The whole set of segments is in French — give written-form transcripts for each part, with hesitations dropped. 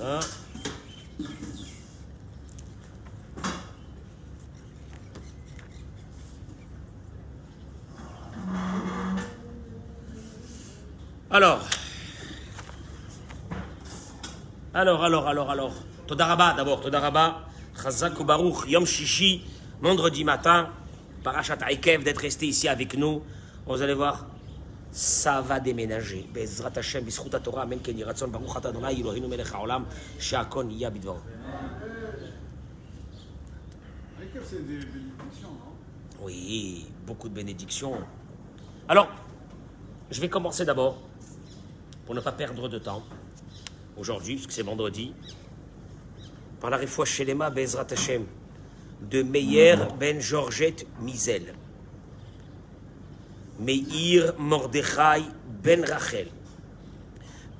Hein? Alors. Toda Rabba d'abord, Toda Rabba. Chazak ou Baruch, Yom Shishi, vendredi matin. Parashat Aikev, d'être resté ici avec nous. Vous allez voir, ça va déménager. Bezrat Hashem, B'zchut HaTorah, Amen Ken Yiratzon, Baruch Ata Adonai, Eloheinu Melech HaOlam, She'akon Yeh Bidvaro. Aikev, c'est des bénédictions, non? Oui, beaucoup de bénédictions. Alors, je vais commencer d'abord, pour ne pas perdre de temps, aujourd'hui, puisque c'est vendredi, par la Refoua Shelema Bezrat Hashem, de Meir ben Georgette Mizel, Meir Mordechai ben Rachel,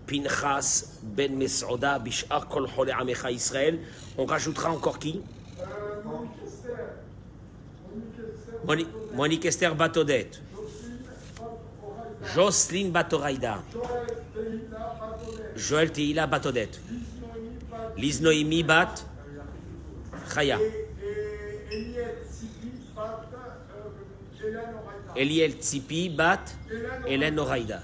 Pinchas ben Mesouda, Bishar Kol Chole Amecha Israël. On rajoutera encore qui? Monique Esther Batodet, Jocelyne Batoraïda, Joël Tehila Batodet, Liz Noémie Bat Chaya, Eliel Tzipi Bat Hélène Oraïda.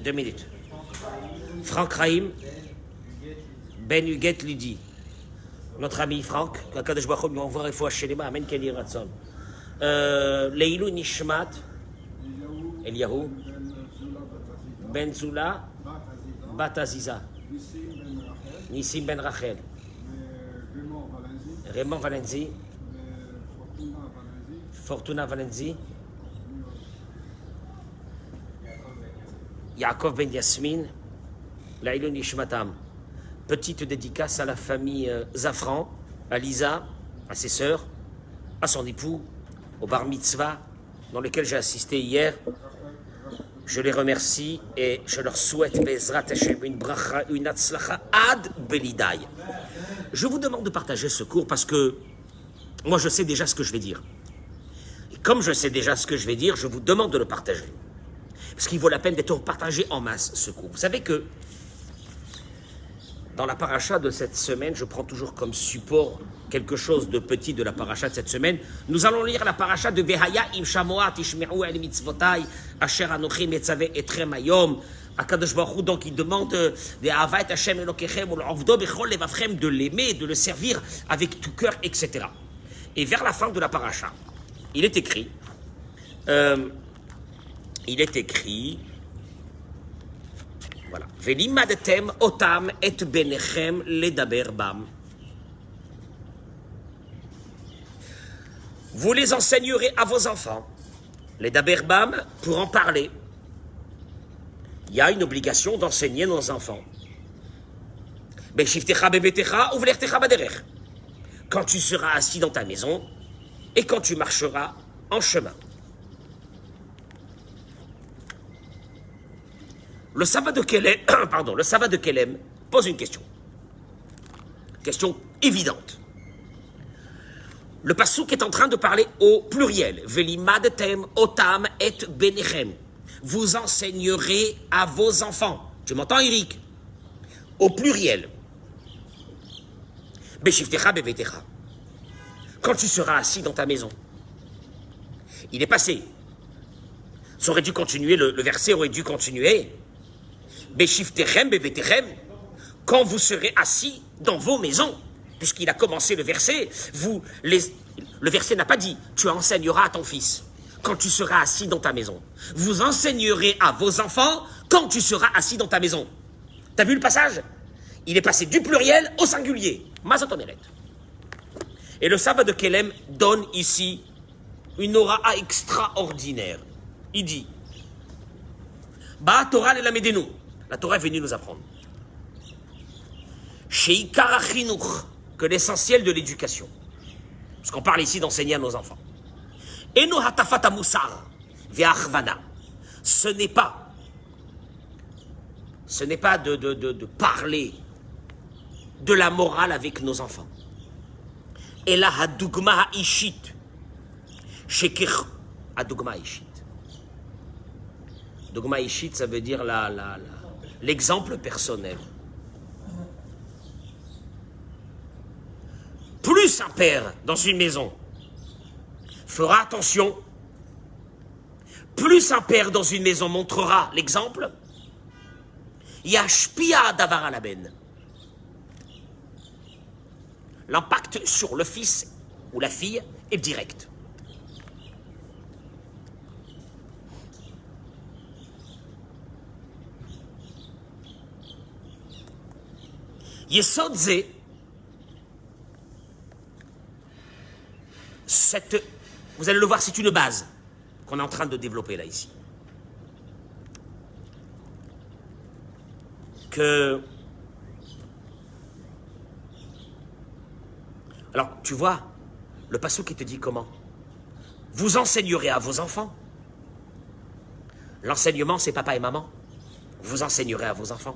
2 minutes. Franck Raïm Ben Huguet Lydie. Notre ami Franck, qu'Akadosh Baruch Hu lui envoie Refoua Shelema, Amen Ken Yeh Ratzon. Leilou Nishmat Eliyahu Ben Zula Bat Aziza, Nissim Ben Rachel, Raymond Valenzi, Fortuna Valenzi, Yaakov Ben Yasmin, Laïlou Nishmatam. Petite dédicace à la famille Zafran, à Lisa, à ses sœurs, à son époux, au bar mitzvah dans lequel j'ai assisté hier. Je les remercie et je leur souhaite Bezrat Hashem, une bracha, une atzlacha ad belidai. Je vous demande de partager ce cours parce que moi je sais déjà ce que je vais dire. Et comme je sais déjà ce que je vais dire, je vous demande de le partager. Parce qu'il vaut la peine d'être partagé en masse ce cours. Vous savez que dans la paracha de cette semaine, je prends toujours comme support quelque chose de petit de la paracha de cette semaine. Nous allons lire la paracha de Vehaya im shamoat ishme'u el mitzvotai asher anochi metzavé etrem hayom. Akadosh Baruch Hu, donc il demande de Ahavat Hashem Elokechem ou l'Avdo bechol levavchem, de l'aimer, de le servir avec tout cœur, etc. Et vers la fin de la paracha, il est écrit voilà. Velimadtem otam et benechem ledaber bam. Vous les enseignerez à vos enfants, ledaber bam, pour en parler. Il y a une obligation d'enseigner nos enfants. Beshiftecha bebetecha uvlertecha baderech. Quand tu seras assis dans ta maison et quand tu marcheras en chemin. Le sabbat de Kelem, pose une question. Question évidente. Le passouk est en train de parler au pluriel. Velimadtem otam et benechem. Vous enseignerez à vos enfants. Tu m'entends, Eric? Au pluriel. Beshiftecha bebetecha. Quand tu seras assis dans ta maison. Il est passé. Ça aurait dû continuer, le verset aurait dû continuer. Beshiftechem bevetechem, quand vous serez assis dans vos maisons, puisqu'il a commencé le verset, le verset n'a pas dit tu enseigneras à ton fils quand tu seras assis dans ta maison. Vous enseignerez à vos enfants quand tu seras assis dans ta maison. T'as vu le passage? Il est passé du pluriel au singulier. Mazotomeret. Et le sabbat de Kelem donne ici une aura extraordinaire. Il dit Ba Torah le lamedenu. La Torah est venue nous apprendre. Sheikar achinuch, que l'essentiel de l'éducation. Parce qu'on parle ici d'enseigner à nos enfants. Eno hatafat musar ve'achvana. Ce n'est pas de parler de la morale avec nos enfants. Et là, hadugma ha'ishit. Shekir hadugma ha'ishit. Dogma ishit, ça veut dire l'exemple personnel. Plus un père dans une maison fera attention, plus un père dans une maison montrera l'exemple, yashpia davar alaben. L'impact sur le fils ou la fille est direct. Yesod Zé, vous allez le voir, c'est une base qu'on est en train de développer là, ici. Alors, tu vois, le passou qui te dit comment? Vous enseignerez à vos enfants. L'enseignement, c'est papa et maman. Vous enseignerez à vos enfants.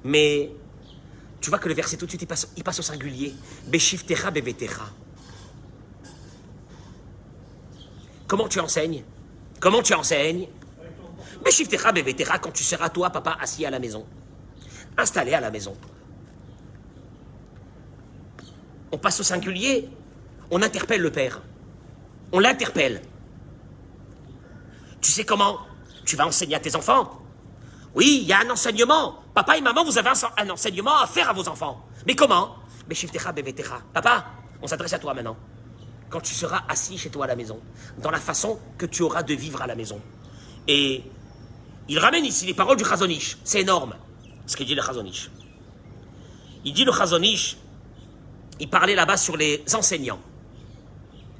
Mais, tu vois que le verset tout de suite, il passe au singulier. Beshiftecha bevetecha. Comment tu enseignes? Comment tu enseignes? Beshiftecha bevetecha, quand tu seras toi, papa, assis à la maison. Installé à la maison. On passe au singulier, on interpelle le père. On l'interpelle. Tu sais comment tu vas enseigner à tes enfants? Oui, il y a un enseignement. Papa et maman, vous avez un enseignement à faire à vos enfants. Mais comment? Beshiftecha bevetecha. Papa, on s'adresse à toi maintenant. Quand tu seras assis chez toi à la maison, dans la façon que tu auras de vivre à la maison. Et il ramène ici les paroles du Chazon Ish. C'est énorme, ce qu'il dit le Chazon Ish. Il dit le Chazon Ish, il parlait là-bas sur les enseignants.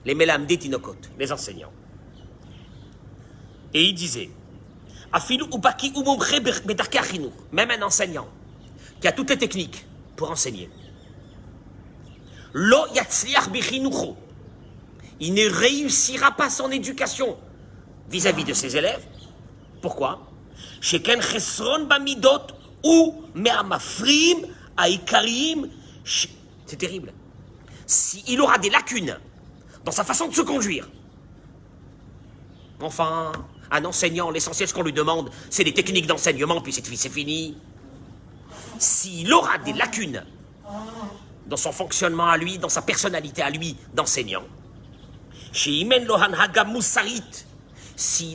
Les Melamdei Tinokot, les enseignants. Et il disait, même un enseignant qui a toutes les techniques pour enseigner, Lo yatzliach bichinucho, il ne réussira pas son éducation vis-à-vis de ses élèves. Pourquoi? Sheken chesron bamidot ou me'amafrim aikarim. C'est terrible. S'il aura des lacunes dans sa façon de se conduire, enfin, un enseignant, l'essentiel, ce qu'on lui demande, c'est des techniques d'enseignement, puis c'est fini. S'il aura des lacunes dans son fonctionnement à lui, dans sa personnalité à lui d'enseignant, s'il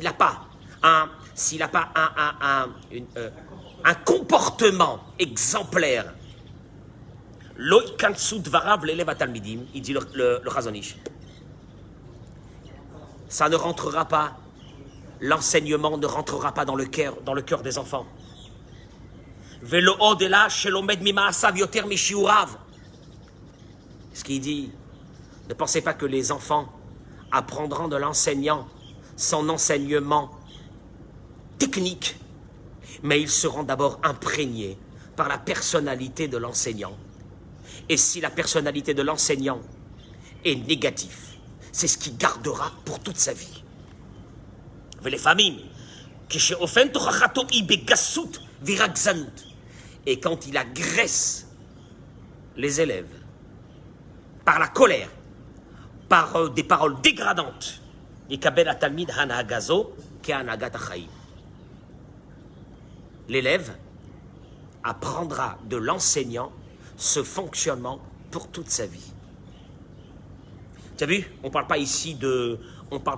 n'a pas un comportement exemplaire, il dit le Chazon Ish, ça ne rentrera pas, l'enseignement ne rentrera pas dans le cœur des enfants. Ce qu'il dit, ne pensez pas que les enfants apprendront de l'enseignant son enseignement technique, mais ils seront d'abord imprégnés par la personnalité de l'enseignant. Et si la personnalité de l'enseignant est négative, c'est ce qu'il gardera pour toute sa vie. Et quand il agresse les élèves par la colère, par des paroles dégradantes, l'élève apprendra de l'enseignant ce fonctionnement pour toute sa vie. Tu as vu? On ne parle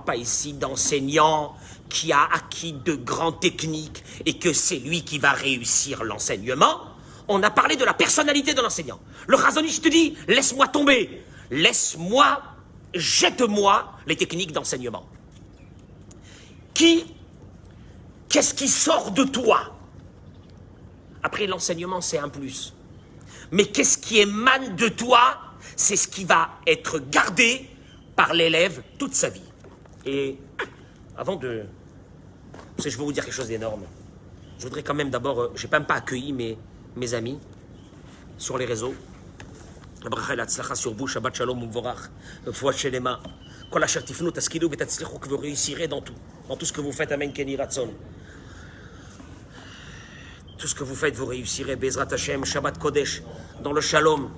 pas ici d'enseignant qui a acquis de grandes techniques et que c'est lui qui va réussir l'enseignement. On a parlé de la personnalité de l'enseignant. Le Chazon Ish te dit, laisse-moi tomber, jette-moi les techniques d'enseignement. Qu'est-ce qui sort de toi? Après, l'enseignement, c'est un plus. Mais qu'est-ce qui émane de toi? C'est ce qui va être gardé par l'élève toute sa vie. Et avant de... je vais vous dire quelque chose d'énorme. Je voudrais quand même d'abord... je n'ai même pas accueilli mes amis sur les réseaux. La bracha et la tzlacha sur vous, Shabbat Shalom Uvorach, Fouach Shelema, Kol Asher Tifnu Taskilu Vetatzlichu, que vous réussirez dans tout ce que vous faites, Amen Keni Ratzon. Tout ce que vous faites, vous réussirez, Bezrat Hashem, Shabbat Kodesh, dans le Shalom.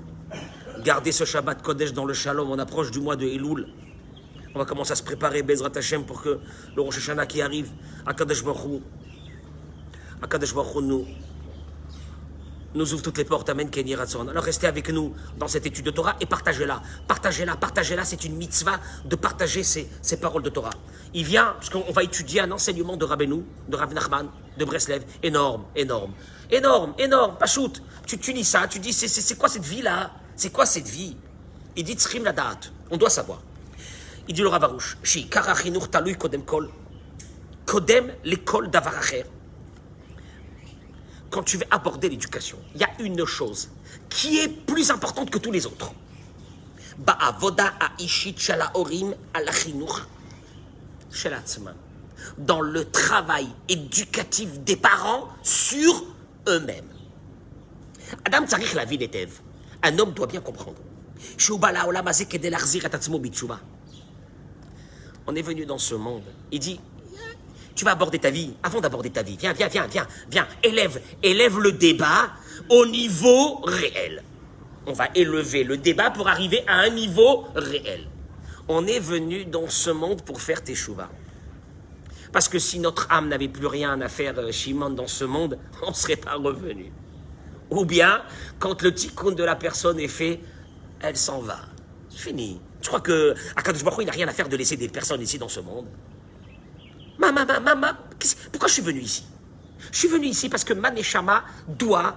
Gardez ce Shabbat Kodesh dans le Shalom, on approche du mois de Elul. On va commencer à se préparer, Bezrat Hashem, pour que le Rosh Hashanah qui arrive, à Kadesh Baruch Hu, Akadosh Baruch Hu nous ouvre toutes les portes. Amen, Ken Yirah Tzon. Alors restez avec nous dans cette étude de Torah et partagez-la. Partagez-la, partagez-la. C'est une mitzvah de partager ces paroles de Torah. Il vient, parce qu'on va étudier un enseignement de Rabbeinu, de Rav Nachman, de Breslev. Énorme, énorme. Énorme, énorme. Pachout. Tu lis ça, tu dis, c'est quoi cette vie-là? C'est quoi cette vie? Il dit, Tzrim la da'at. On doit savoir. Il dit le Rav Arush, Shi kara chinuch talui kodem kol. Kodem l'école davar acher. Quand tu veux aborder l'éducation, il y a une chose qui est plus importante que tous les autres. Ba'avoda ha'ishit shel ha'orim al chinuch shel atzman. Dans le travail éducatif des parents sur eux-mêmes. Adam tzarich la vie d'étev. Un homme doit bien comprendre. On est venu dans ce monde. Il dit, tu vas aborder ta vie. Avant d'aborder ta vie, viens, élève le débat au niveau réel. On va élever le débat pour arriver à un niveau réel. On est venu dans ce monde pour faire teshuva. Parce que si notre âme n'avait plus rien à faire, Shimon, dans ce monde, on ne serait pas revenu. Ou bien, quand le tikkun de la personne est fait, elle s'en va. C'est fini. Tu crois que Akadosh Baruch Hu, il n'a rien à faire de laisser des personnes ici dans ce monde? Pourquoi je suis venu ici? Je suis venu ici parce que ma neshama doit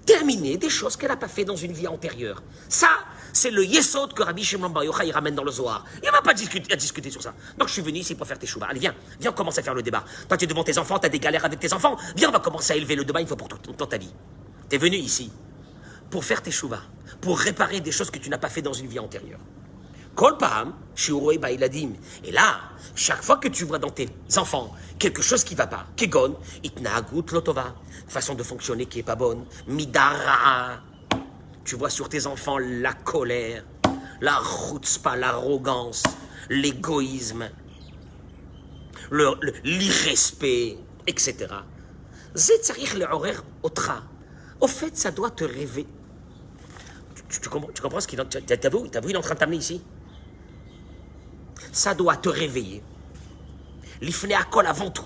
terminer des choses qu'elle n'a pas fait dans une vie antérieure. Ça, c'est le yesod que Rabbi Shimon Bar Yochai ramène dans le Zohar. Il n'y a même pas à discuter sur ça. Donc je suis venu ici pour faire tes chouvas. Allez, viens, on commence à faire le débat. Toi, tu es devant tes enfants, tu as des galères avec tes enfants. Viens, on va commencer à élever le débat une fois pour toute ta vie. Tu es venu ici pour faire tes chouvas, pour réparer des choses que tu n'as pas fait dans une vie antérieure. Kol Paham, Shiuroi Ba'iladim. Et là, chaque fois que tu vois dans tes enfants quelque chose qui ne va pas, Kegon, Itnaagut Lotova, façon de fonctionner qui n'est pas bonne, Midara, tu vois sur tes enfants la colère, la chutzpah, l'arrogance, l'égoïsme, l'irrespect, etc. Zetzarich le'orer otra. Au fait, ça doit te rêver. Tu comprends ce qu'il a... T'as vu, il est en train de t'amener ici? Ça doit te réveiller. L'ifne akol avant tout.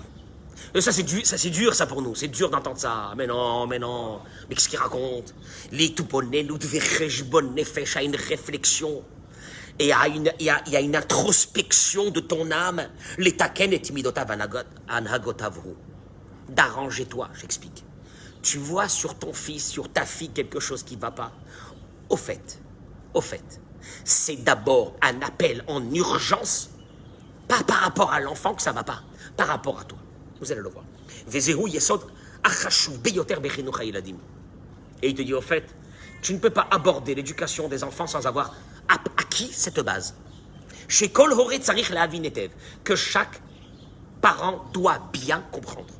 Et ça, c'est dur, ça, pour nous. C'est dur d'entendre ça. Mais non. Mais qu'est-ce qu'il raconte? Les tout bonnet, nous devons bonne nefesh, à une réflexion. Et il y a une introspection de ton âme. Les taken et timidotav anhagotavru. D'arranger-toi, j'explique. Tu vois sur ton fils, sur ta fille, quelque chose qui ne va pas. Au fait, c'est d'abord un appel en urgence, pas par rapport à l'enfant que ça ne va pas, par rapport à toi. Vous allez le voir. Et il te dit, au fait, tu ne peux pas aborder l'éducation des enfants sans avoir acquis cette base. Chez Kol Hore Tsarich Lehavin Etev, que chaque parent doit bien comprendre.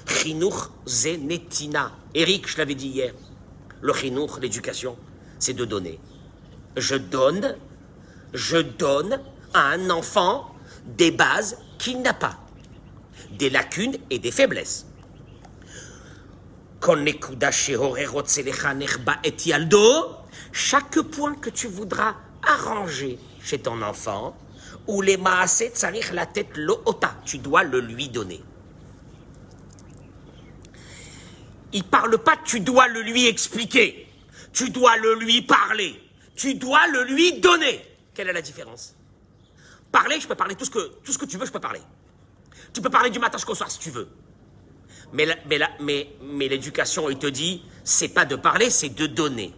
Chinuch ze netina. Eric, je l'avais dit hier, le chinuch, l'éducation, c'est de donner. Je donne à un enfant des bases qu'il n'a pas, des lacunes et des faiblesses. Chaque point que tu voudras arranger chez ton enfant, ou les maaseh tsarich la tête lo'ota, tu dois le lui donner. Il ne parle pas, tu dois le lui expliquer. Tu dois le lui parler. Tu dois le lui donner. Quelle est la différence? Parler, je peux parler tout ce que tu veux, je peux parler. Tu peux parler du matin jusqu'au soir si tu veux. Mais l'éducation, il te dit, c'est pas de parler, c'est de donner.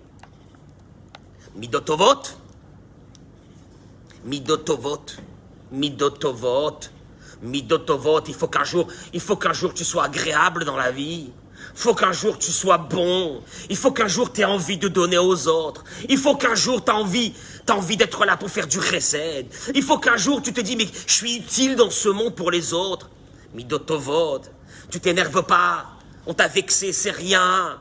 Midotovot. Il faut qu'un jour tu sois agréable dans la vie. Il faut qu'un jour tu sois bon. Il faut qu'un jour tu aies envie de donner aux autres. Il faut qu'un jour tu as envie d'être là pour faire du chesed. Il faut qu'un jour tu te dis, mais je suis utile dans ce monde pour les autres. Midotovot, tu t'énerves pas. On t'a vexé, c'est rien.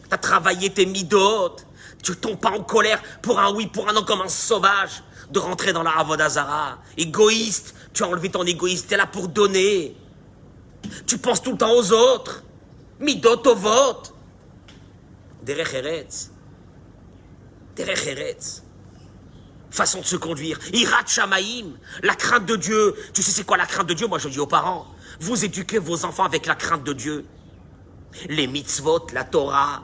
Tu as travaillé tes midot. Tu tombes pas en colère pour un oui, pour un non comme un sauvage. De rentrer dans la Avodah Zara. Égoïste, tu as enlevé ton égoïsme, tu es là pour donner. Tu penses tout le temps aux autres. Midot tovot. Derech eretz. façon de se conduire. Hirat Shamaïm, la crainte de Dieu. Tu sais c'est quoi la crainte de Dieu? Moi je dis aux parents, vous éduquez vos enfants avec la crainte de Dieu. Les mitzvot, la Torah.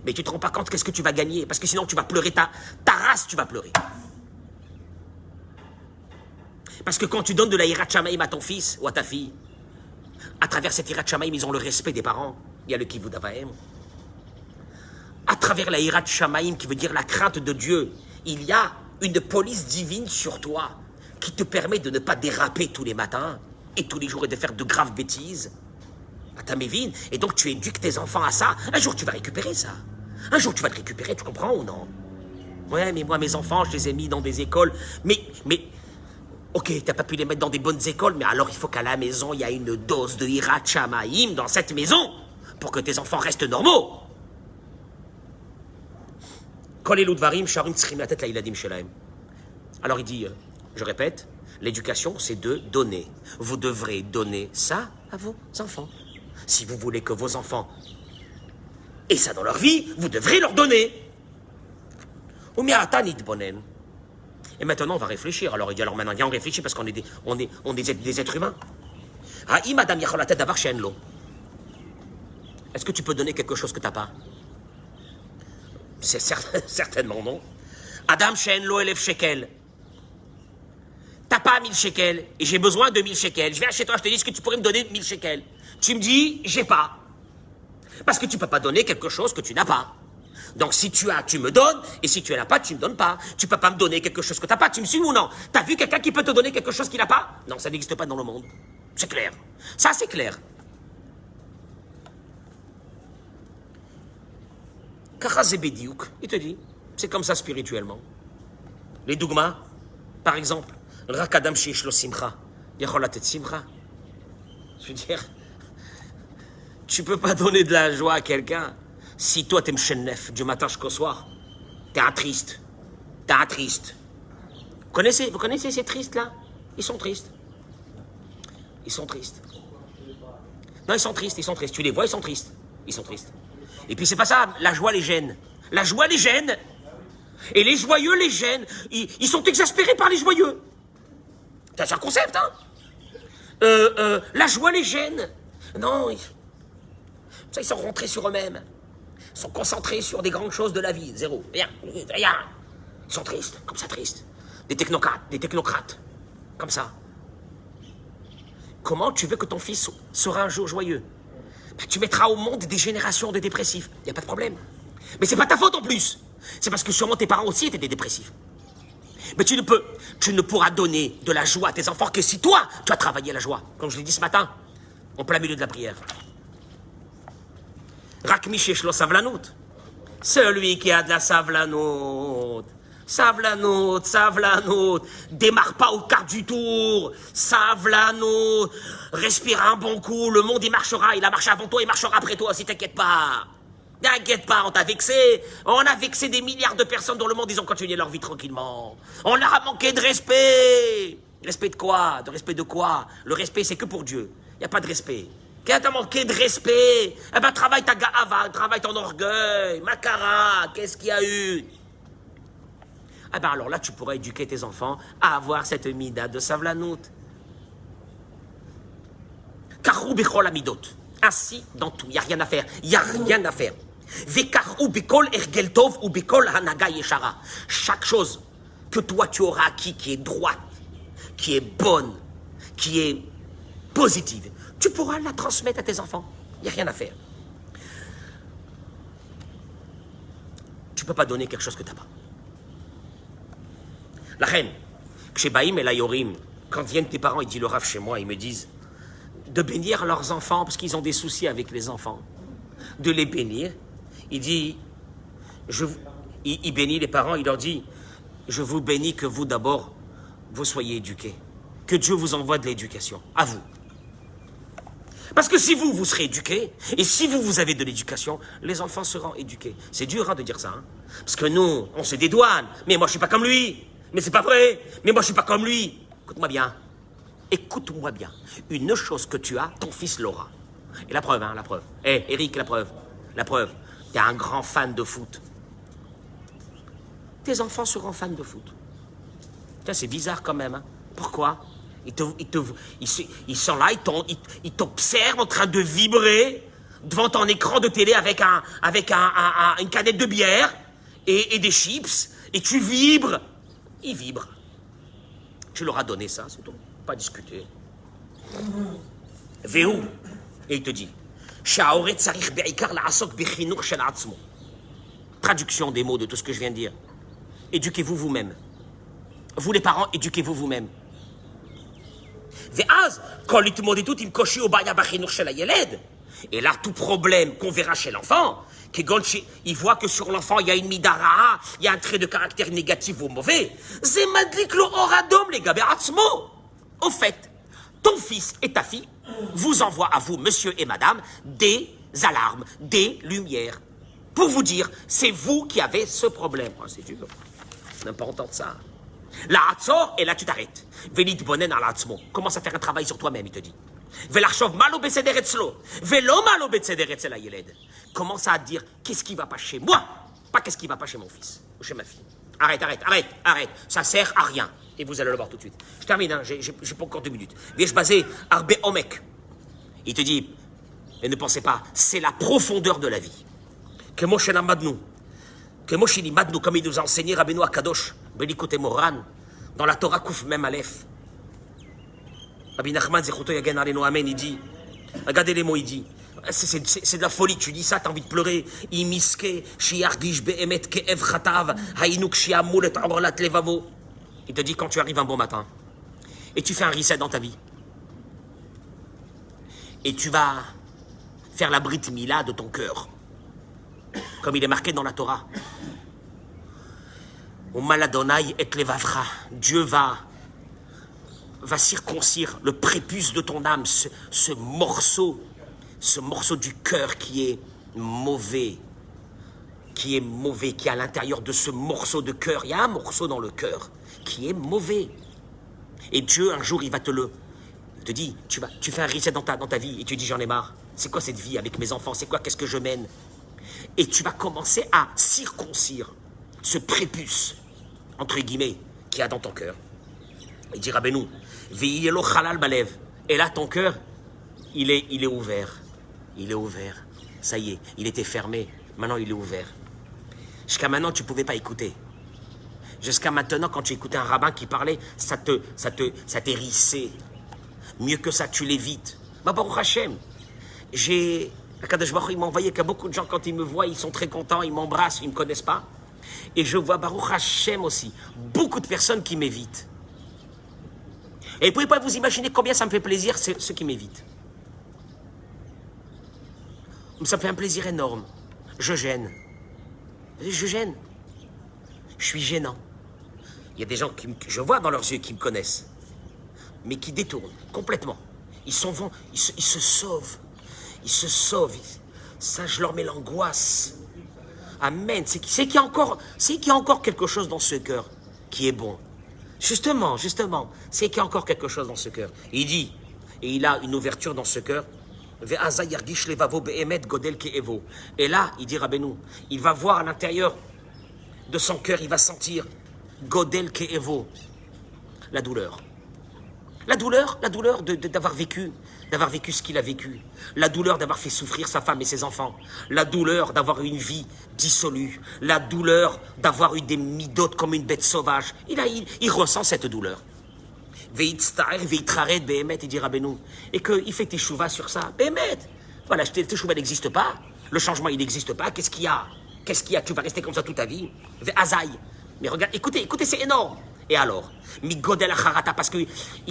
Mais tu te rends pas compte qu'est-ce que tu vas gagner, parce que sinon tu vas pleurer ta race, tu vas pleurer. Parce que quand tu donnes de la Hirat Shamaïm à ton fils ou à ta fille, à travers cette Hirat Shamaïm, ils ont le respect des parents. Il y a le Kivud Avaim. À travers la Hirat Shamaïm, qui veut dire la crainte de Dieu, il y a une police divine sur toi qui te permet de ne pas déraper tous les matins et tous les jours et de faire de graves bêtises. À ta mévine. Et donc tu éduques tes enfants à ça. Un jour tu vas récupérer ça. Un jour tu vas te récupérer, tu comprends ou non? Ouais, mais moi mes enfants, je les ai mis dans des écoles. Mais, ok, t'as pas pu les mettre dans des bonnes écoles, mais alors il faut qu'à la maison, il y a une dose de Hirat Shamaïm dans cette maison pour que tes enfants restent normaux. Alors il dit, je répète, l'éducation c'est de donner. Vous devrez donner ça à vos enfants. Si vous voulez que vos enfants aient ça dans leur vie, vous devrez leur donner. Et maintenant on va réfléchir. Alors il dit, alors maintenant viens on réfléchit parce qu'on est des êtres humains. Est-ce que tu peux donner quelque chose que tu n'as pas? C'est certainement non. Adam Shen Lo Elef Shekel. T'as pas 1000 shekels et j'ai besoin de 1000 shekels. Je viens chez toi, je te dis, est-ce que tu pourrais me donner 1000 shekels? Tu me dis, j'ai pas. Parce que tu peux pas donner quelque chose que tu n'as pas. Donc si tu as, tu me donnes, et si tu n'as pas, tu me donnes pas. Tu peux pas me donner quelque chose que t'as pas, tu me suis ou non? T'as vu quelqu'un qui peut te donner quelque chose qu'il n'a pas? Non, ça n'existe pas dans le monde. C'est clair. Ça, c'est clair. Kachazebediouk, il te dit, c'est comme ça spirituellement. Les dogmas, par exemple, Rakadam Shishlo Simcha, Yacholatet Simcha. Je veux dire, tu peux pas donner de la joie à quelqu'un si toi t'es mchennef du matin jusqu'au soir. T'es un triste. T'es un triste. Vous connaissez ces tristes-là? Ils sont tristes. Ils sont tristes. Non, ils sont tristes. Tu les vois, ils sont tristes. Ils sont tristes. Et puis c'est pas ça, la joie les gêne. La joie les gêne. Et les joyeux les gênent. Ils sont exaspérés par les joyeux. C'est un concept, hein? La joie les gêne. Non, ils sont rentrés sur eux-mêmes. Ils sont concentrés sur des grandes choses de la vie. Zéro. Rien. Ils sont tristes, comme ça, tristes. Des technocrates. Comme ça. Comment tu veux que ton fils sera un jour joyeux? Bah, tu mettras au monde des générations de dépressifs. Il n'y a pas de problème. Mais c'est pas ta faute en plus. C'est parce que sûrement tes parents aussi étaient des dépressifs. Mais tu ne pourras donner de la joie à tes enfants que si toi, tu as travaillé la joie. Comme je l'ai dit ce matin, en plein milieu de la prière. Rakmi sheshlo savlanout. Celui qui a de la savlanout. Savlanout. Démarre pas au quart du tour. Savlanout. Respire un bon coup. Le monde, il marchera. Il a marché avant toi, il marchera après toi, si t'inquiète pas. T'inquiète pas, on t'a vexé. On a vexé des milliards de personnes dans le monde, ils ont continué leur vie tranquillement. On leur a manqué de respect. Respect de quoi? De respect de quoi? Le respect, c'est que pour Dieu. Il n'y a pas de respect. Quand t'as manqué de respect, eh ben travaille ta ga'ava, travaille ton orgueil. Makara, qu'est-ce qu'il y a eu? Eh ben alors là, tu pourras éduquer tes enfants à avoir cette mida de savlanout. Karou bichol amidot. Ainsi, dans tout, il n'y a rien à faire. Il n'y a rien à faire. Chaque chose que toi tu auras acquis qui est droite, qui est bonne, qui est positive, tu pourras la transmettre à tes enfants. Il n'y a rien à faire. Tu ne peux pas donner quelque chose que tu n'as pas. La reine, chez Baïm et Layorim, quand viennent tes parents, ils disent le Rav chez moi, ils me disent de bénir leurs enfants parce qu'ils ont des soucis avec les enfants. De les bénir. Il dit, il bénit les parents, il leur dit, je vous bénis que vous d'abord, vous soyez éduqués. Que Dieu vous envoie de l'éducation, à vous. Parce que si vous serez éduqués, et si vous avez de l'éducation, les enfants seront éduqués. C'est dur hein, de dire ça. Hein. Parce que nous, on se dédouane. Mais moi, je suis pas comme lui. Mais c'est pas vrai. Mais moi, je suis pas comme lui. Écoute-moi bien. Écoute-moi bien. Une chose que tu as, ton fils l'aura. Et la preuve, hein, la preuve. Eric, la preuve. La preuve. T'es un grand fan de foot. Tes enfants seront fans de foot. Putain, c'est bizarre quand même. Hein. Pourquoi? Ils sont là, ils t'observent en train de vibrer devant ton écran de télé avec une canette de bière et des chips, et tu vibres. Ils vibrent. Tu leur as donné ça, c'est tout. Pas discuter. Véhou. Et il te dit, traduction des mots de tout ce que je viens de dire. Éduquez-vous vous-même. Vous les parents, éduquez-vous vous-même. Et là, tout problème qu'on verra chez l'enfant, il voit que sur l'enfant, il y a une midara, il y a un trait de caractère négatif ou mauvais. Au fait, ton fils et ta fille vous envoient à vous, monsieur et madame, des alarmes, des lumières, pour vous dire, c'est vous qui avez ce problème. Oh, c'est dur. On n'aime pas entendre ça. La hatzor, et là tu t'arrêtes. Vélit bonen al hatzmo. Commence à faire un travail sur toi-même, il te dit. Velarchov malo beseder etzlo. Velo malo beseder etzel hayeled. Commence à dire, qu'est-ce qui va pas chez moi? Pas qu'est-ce qui va pas chez mon fils ou chez ma fille. Arrête. Ça sert à rien. Et vous allez le voir tout de suite. Je termine, hein. J'ai pas encore 2 minutes. Viens basé Arbe Omek. Il te dit, et ne pensez pas, c'est la profondeur de la vie. Que Moshe Madnu. Que Moshe Madnu, comme il nous a enseigné Rabbeinu Akadosh, Belikote Moran, dans la Torah Kouf Mem Aleph. Rabbi Nachman Zechuto Yagen Alenu Amen, il dit, regardez les mots, il dit, c'est de la folie, tu dis ça, t'as envie de pleurer. Imiske, Shiargish Behemet Keev Chatav, Hainuk Shiamul et Orlat Levavo. Il te dit quand tu arrives un bon matin, et tu fais un reset dans ta vie, et tu vas faire la Brit Mila de ton cœur, comme il est marqué dans la Torah. Au Maladonai et Levavra, Dieu va circoncire le prépuce de ton âme, ce morceau du cœur qui est mauvais, qui est à l'intérieur de ce morceau de cœur. Il y a un morceau dans le cœur qui est mauvais. Et Dieu, un jour, il te dit, tu fais un reset dans ta vie, et tu dis, j'en ai marre. C'est quoi cette vie avec mes enfants? C'est quoi? Qu'est-ce que je mène? Et tu vas commencer à circoncire ce prépuce, entre guillemets, qu'il y a dans ton cœur. Il dit, Rabbeinu, ve'yelo chalal balev. Et là, ton cœur, il est ouvert. Il est ouvert. Ça y est, il était fermé. Maintenant, il est ouvert. Jusqu'à maintenant, tu ne pouvais pas écouter. Jusqu'à maintenant, quand tu écoutais un rabbin qui parlait, ça t'hérissait. Mieux que ça, tu l'évites. Bah, Baruch Hashem. Akadosh Baruch Hu, il m'a envoyé qu'il y a beaucoup de gens, quand ils me voient, ils sont très contents, ils m'embrassent, ils ne me connaissent pas. Et je vois Baruch Hashem aussi. Beaucoup de personnes qui m'évitent. Et vous ne pouvez pas vous imaginer combien ça me fait plaisir, ceux qui m'évitent. Ça me fait un plaisir énorme. Je gêne. Je gêne. Je suis gênant. Il y a des gens que je vois dans leurs yeux qui me connaissent, mais qui détournent complètement. Ils se sauvent. Ils se sauvent. Ça, je leur mets l'angoisse. Amen. C'est qu'il y a encore quelque chose dans ce cœur qui est bon. Justement, c'est qu'il y a encore quelque chose dans ce cœur. Il dit, et il a une ouverture dans ce cœur. Et là, il dit Rabbeinu, il va voir à l'intérieur de son cœur, il va sentir Godel Keevo, la douleur. La douleur d'avoir vécu ce qu'il a vécu. La douleur d'avoir fait souffrir sa femme et ses enfants. La douleur d'avoir eu une vie dissolue. La douleur d'avoir eu des midotes comme une bête sauvage. Il ressent cette douleur. Il dit Rabbeinu, et qu'il fait teshuva sur ça. Bémet, voilà, teshuva n'existe pas. Le changement, il n'existe pas. Qu'est-ce qu'il y a? Tu vas rester comme ça toute ta vie. Azaï. Mais regarde, écoutez, c'est énorme. Et alors, Migodel Harata, parce qu'il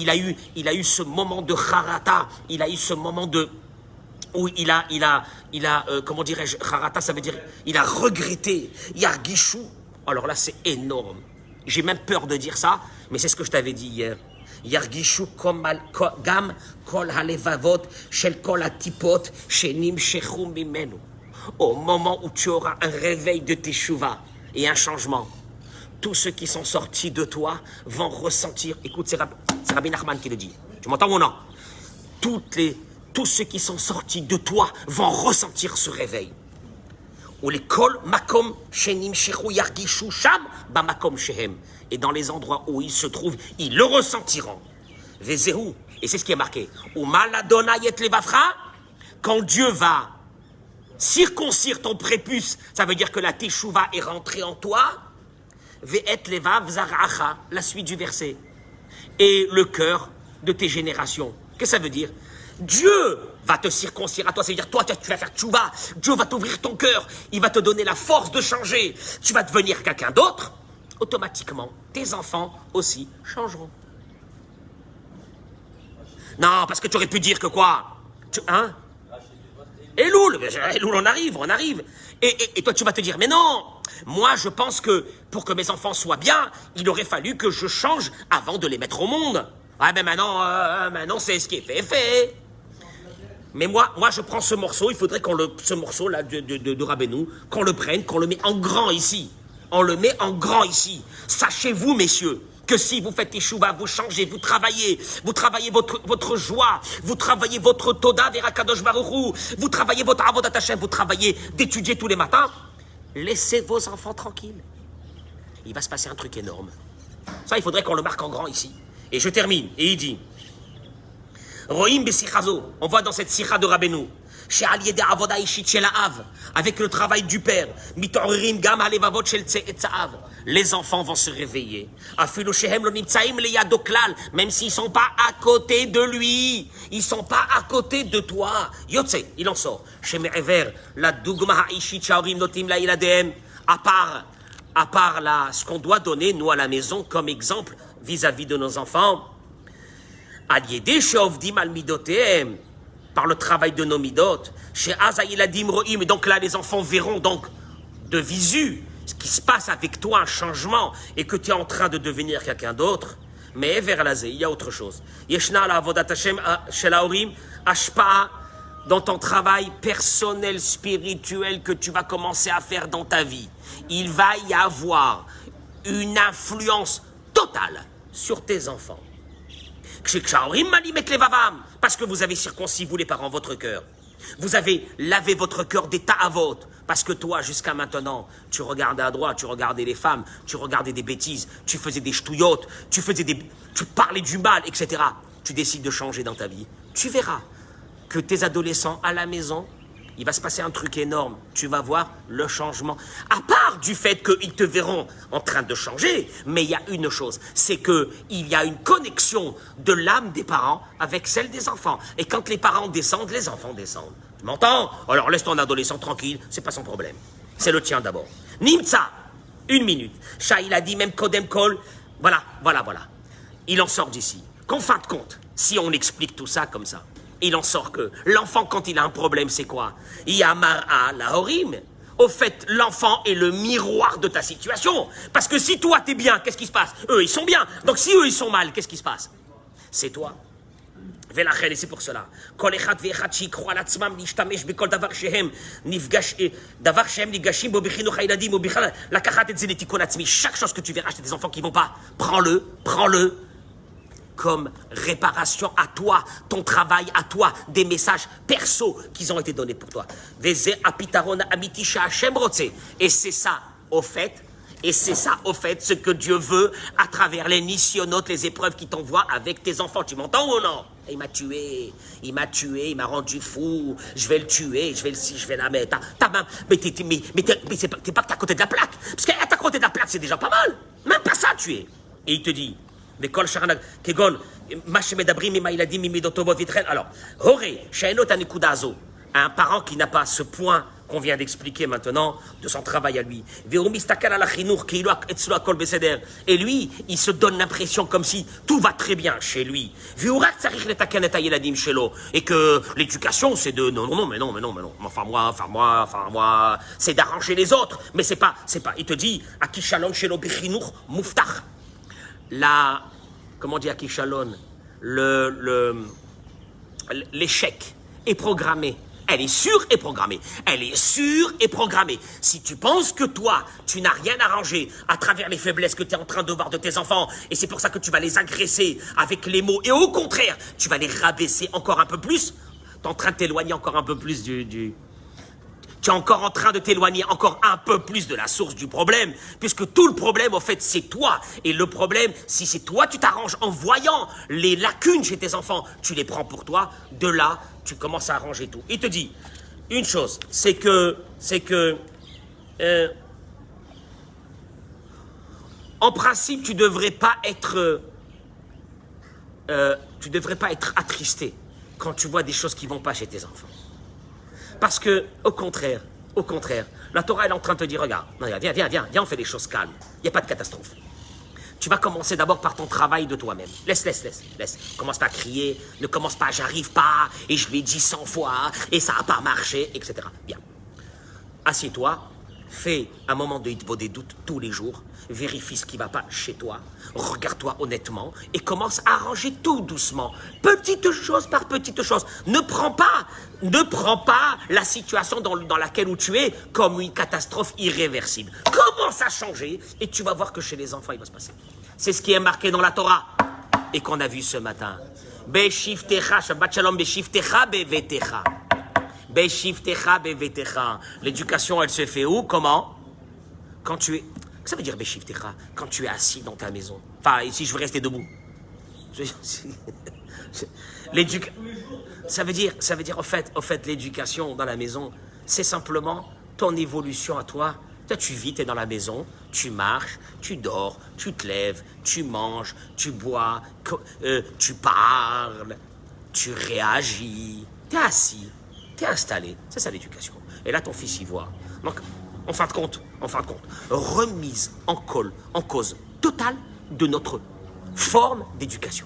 a eu ce moment de Harata, il a eu ce moment où il a comment dirais-je, Harata, ça veut dire, il a regretté, Yargishu. Alors là, c'est énorme. J'ai même peur de dire ça, mais c'est ce que je t'avais dit hier. Yargishu gam kol halevavot shel kol atipot shenim shechum mimenu. Au moment où tu auras un réveil de teshuva et un changement, tous ceux qui sont sortis de toi vont ressentir. Écoute, c'est Rabbi Nachman qui le dit. Tu m'entends ou non? Tous ceux qui sont sortis de toi vont ressentir ce réveil. Ou les kol makom shenim shechu yargishu sham ba makom shehem. Et dans les endroits où ils se trouvent, ils le ressentiront. Vezéhu, et c'est ce qui est marqué. Ou maladonayet levafra, quand Dieu va circoncire ton prépuce, ça veut dire que la teshuva est rentrée en toi. Ve'et levav zaracha, la suite du verset. Et le cœur de tes générations. Qu'est-ce que ça veut dire? Dieu va te circoncire à toi, ça veut dire toi tu vas faire tchouva, Dieu va t'ouvrir ton cœur, il va te donner la force de changer, tu vas devenir quelqu'un d'autre, automatiquement tes enfants aussi changeront. Non, parce que tu aurais pu dire que quoi? Hein? Elul, on arrive. Et toi tu vas te dire, mais non, moi je pense que pour que mes enfants soient bien, il aurait fallu que je change avant de les mettre au monde. Ah ben maintenant c'est ce qui est fait. Mais moi je prends ce morceau, il faudrait ce morceau là de Rabbeinu, qu'on le prenne, qu'on le met en grand ici. On le met en grand ici. Sachez-vous, messieurs, que si vous faites teshuva, vous changez, vous travaillez votre joie, vous travaillez votre toda vers Akadosh Baruch Hu, vous travaillez votre avodat Hashem, vous travaillez d'étudier tous les matins, laissez vos enfants tranquilles. Il va se passer un truc énorme. Ça, il faudrait qu'on le marque en grand ici. Et je termine, et il dit, Rohim besichazo, on voit dans cette sikha de Rabbeinu, chez Aliede Avoda Ishit Shel Ha'av, avec le travail du père, Mitorim Gam Halevavot Shel Tze'etzav, les enfants vont se réveiller. Afilu shehem lo nimtzaim leyado klal, même s'ils sont pas à côté de lui, ils sont pas à côté de toi. Yotze, il en sort. Chez Me'ever, la dugma ha'ishit shaorim notim la iladem, à part là, ce qu'on doit donner, nous, à la maison, comme exemple, vis-à-vis de nos enfants, Aliede sheovdim al midotehem, par le travail de nos midot, chez Azaïladim Rohim, et donc là, les enfants verront donc de visu ce qui se passe avec toi, un changement, et que tu es en train de devenir quelqu'un d'autre. Mais vers l'azé, il y a autre chose. Yeshna la avodat Hashem shel haorim ashpa'a, dans ton travail personnel, spirituel que tu vas commencer à faire dans ta vie. Il va y avoir une influence totale sur tes enfants. Parce que vous avez circoncis, vous les parents, votre cœur. Vous avez lavé votre cœur des ta'avot. Parce que toi, jusqu'à maintenant, tu regardais à droite, tu regardais les femmes, tu regardais des bêtises, tu faisais des ch'touillottes, tu parlais du mal, etc. Tu décides de changer dans ta vie. Tu verras que tes adolescents à la maison, il va se passer un truc énorme. Tu vas voir le changement. À part du fait qu'ils te verront en train de changer, mais il y a une chose, c'est qu'il y a une connexion de l'âme des parents avec celle des enfants. Et quand les parents descendent, les enfants descendent. Tu m'entends? Alors laisse ton adolescent tranquille, c'est pas son problème. C'est le tien d'abord. Nimtza, 1 minute. Shah, il a dit même Kodem Kol. Voilà. Il en sort d'ici. Qu'en fin de compte, si on explique tout ça comme ça, il en sort que l'enfant, quand il a un problème, c'est quoi? Yamara lahorim. Au fait, l'enfant est le miroir de ta situation. Parce que si toi, t'es bien, qu'est-ce qui se passe? Eux, ils sont bien. Donc si eux, ils sont mal, qu'est-ce qui se passe? C'est toi. Et c'est pour cela. Chaque chose que tu verras chez des enfants qui ne vont pas, prends-le comme réparation à toi, ton travail à toi, des messages perso qui ont été donnés pour toi. Et c'est ça, au fait, ce que Dieu veut à travers les nissionotes, les épreuves qu'il t'envoie avec tes enfants. Tu m'entends ou non? Il m'a tué, il m'a rendu fou, je vais le tuer, je vais la mettre. Mais t'es pas que t'es à côté de la plaque. Parce qu'être à côté de la plaque, c'est déjà pas mal. Même pas ça, tu es. Et il te dit, alors, un parent qui n'a pas ce point qu'on vient d'expliquer maintenant de son travail à lui. Et lui, il se donne l'impression comme si tout va très bien chez lui. Et que l'éducation, c'est de non. Enfin moi, c'est d'arranger les autres. Mais c'est pas. Il te dit, Akishalon shelo bichinur muftach. Comment on dit Akishalon? L'échec est programmé. Elle est sûre et programmée. Si tu penses que toi, tu n'as rien arrangé à travers les faiblesses que tu es en train de voir de tes enfants, et c'est pour ça que tu vas les agresser avec les mots, et au contraire, tu vas les rabaisser encore un peu plus, tu es en train de t'éloigner encore un peu plus tu es encore en train de t'éloigner encore un peu plus de la source du problème, puisque tout le problème, au fait, c'est toi. Et le problème, si c'est toi, tu t'arranges en voyant les lacunes chez tes enfants, tu les prends pour toi, de là, tu commences à arranger tout. Il te dit une chose, c'est que, en principe, tu devrais pas être attristé quand tu vois des choses qui vont pas chez tes enfants. Parce que, au contraire, la Torah, elle est en train de te dire, regarde, viens, on fait des choses calmes. Il n'y a pas de catastrophe. Tu vas commencer d'abord par ton travail de toi-même. Laisse. Commence pas à crier, ne commence pas, j'arrive pas, et je l'ai dit 100 fois, et ça n'a pas marché, etc. Bien. Assieds-toi, fais un moment de hitbo des doutes tous les jours, vérifie ce qui ne va pas chez toi, regarde-toi honnêtement et commence à arranger tout doucement, petite chose par petite chose. Ne prends pas la situation dans laquelle où tu es comme une catastrophe irréversible. Commence à changer et tu vas voir que chez les enfants, il va se passer. C'est ce qui est marqué dans la Torah et qu'on a vu ce matin. Beshiftecha, Shabbat Shalom, Beshiftecha, Bevetecha. Beshiftecha, Bevetecha. L'éducation, elle se fait où? Comment? Quand tu es... Ça veut dire Beshiftecha, quand tu es assis dans ta maison. Enfin, ici, je veux rester debout. Ça veut dire, au fait, l'éducation dans la maison, c'est simplement ton évolution à toi. Toi, tu vis, tu es dans la maison, tu marches, tu dors, tu te lèves, tu manges, tu bois, tu parles, tu réagis, tu es assis, tu es installé. C'est ça l'éducation. Et là, ton fils y voit. Donc, en fin de compte, remise en cause totale de notre forme d'éducation.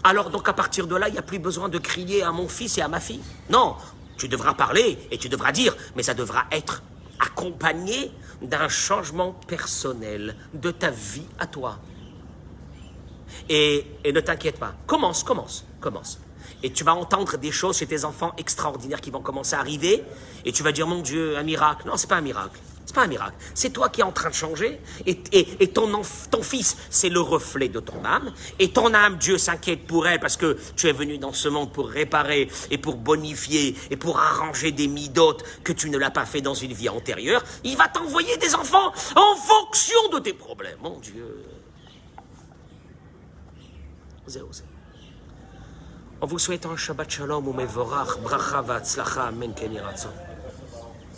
Alors donc à partir de là, il n'y a plus besoin de crier à mon fils et à ma fille. Non, tu devras parler et tu devras dire, mais ça devra être accompagné d'un changement personnel de ta vie à toi. Et ne t'inquiète pas, commence. Et tu vas entendre des choses chez tes enfants extraordinaires qui vont commencer à arriver. Et tu vas dire, mon Dieu, un miracle. Non, c'est pas un miracle. C'est toi qui es en train de changer. Et ton fils, c'est le reflet de ton âme. Et ton âme, Dieu s'inquiète pour elle parce que tu es venu dans ce monde pour réparer et pour bonifier et pour arranger des midotes que tu ne l'as pas fait dans une vie antérieure. Il va t'envoyer des enfants en fonction de tes problèmes. Mon Dieu. En vous souhaitant un Shabbat Shalom ou Mevorach, Bracha Vatzlacha, Amen, Ken Yiratzon.